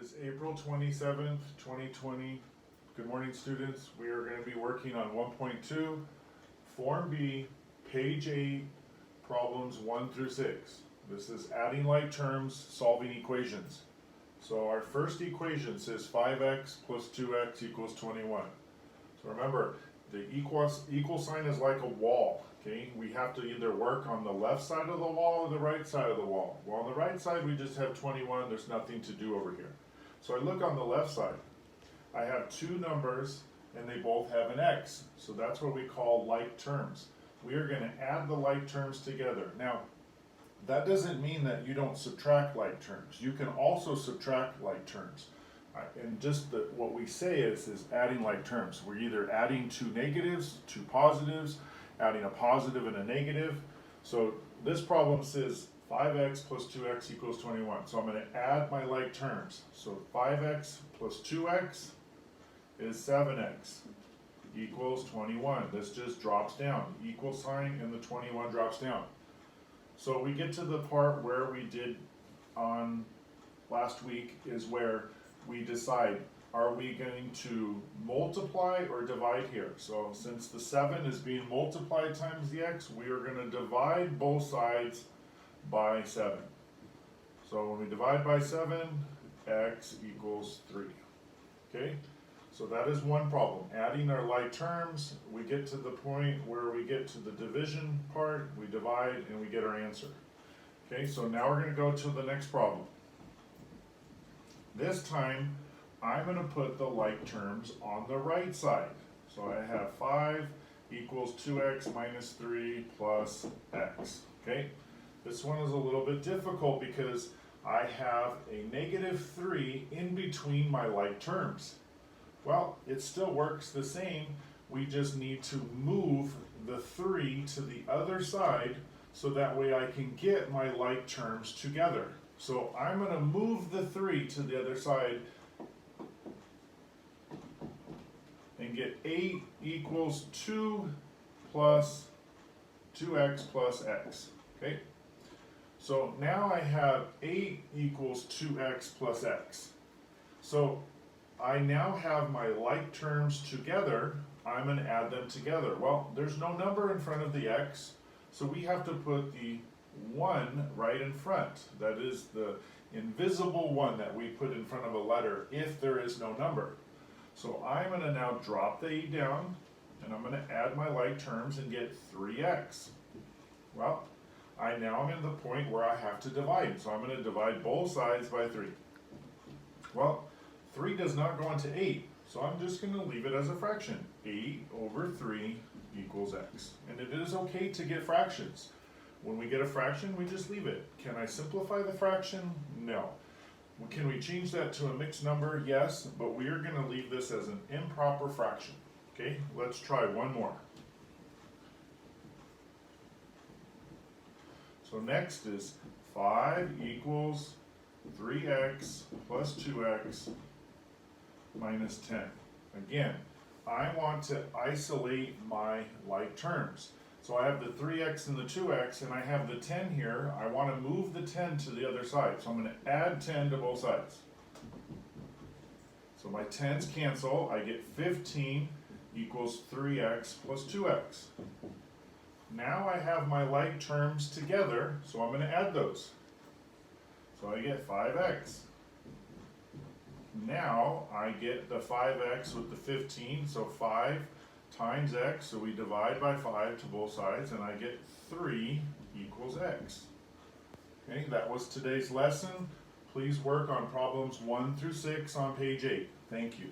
is April 27th, 2020. Good morning, students. We are going to be working on 1.2, Form B, page 8, problems 1 through 6. This is adding like terms, solving equations. So our first equation says 5x plus 2x equals 21. So remember, the equal sign is like a wall. Okay, we have to either work on the left side of the wall or the right side of the wall. Well, on the right side, we just have 21. There's nothing to do over here. So I look on the left side. I have two numbers, and they both have an x. So that's what we call like terms. We are going to add the like terms together. Now, that doesn't mean that you don't subtract like terms. You can also subtract like terms. And just what we say is adding like terms. We're either adding two negatives, two positives, adding a positive and a negative. So this problem says 5x plus 2x equals 21. So I'm going to add my like terms. So 5x plus 2x is 7x equals 21. This just drops down. Equal sign and the 21 drops down. So we get to the part where we did on last week is where we decide, are we going to multiply or divide here? So since the 7 is being multiplied times the x, we are going to divide both sides by 7. So when we divide by 7, x equals 3. Okay? So that is one problem. Adding our like terms, we get to the point where we get to the division part, we divide, and we get our answer. Okay, so now we're going to go to the next problem. This time, I'm going to put the like terms on the right side. So I have 5 equals 2x minus 3 plus x. Okay, this one is a little bit difficult because I have a negative 3 in between my like terms. Well, it still works the same. We just need to move the 3 to the other side so that way I can get my like terms together. So I'm going to move the 3 to the other side and get 8 equals 2 plus 2x plus x. Okay? So now I have 8 equals 2x plus x. So I now have my like terms together. I'm going to add them together. Well, there's no number in front of the x, so we have to put the 1 right in front. That is the invisible 1 that we put in front of a letter if there is no number. So I'm going to now drop the 8 down, and I'm going to add my like terms and get 3x. Well, I now am in the point where I have to divide, so I'm going to divide both sides by 3. Well, 3 does not go into 8, so I'm just going to leave it as a fraction. 8 over 3 equals x. And it is okay to get fractions. When we get a fraction, we just leave it. Can I simplify the fraction? No. Can we change that to a mixed number? Yes, but we are going to leave this as an improper fraction. Okay, let's try one more. So next is 5 equals 3x plus 2x minus 10. Again, I want to isolate my like terms. So I have the 3x and the 2x, and I have the 10 here. I want to move the 10 to the other side. So I'm going to add 10 to both sides. So my 10's cancel. I get 15 equals 3x plus 2x. Now I have my like terms together, so I'm going to add those. So I get 5x. Now I get the 5x with the 15, so 5 times x, so we divide by 5 to both sides, and I get 3 equals x. Okay, that was today's lesson. Please work on problems 1 through 6 on page 8. Thank you.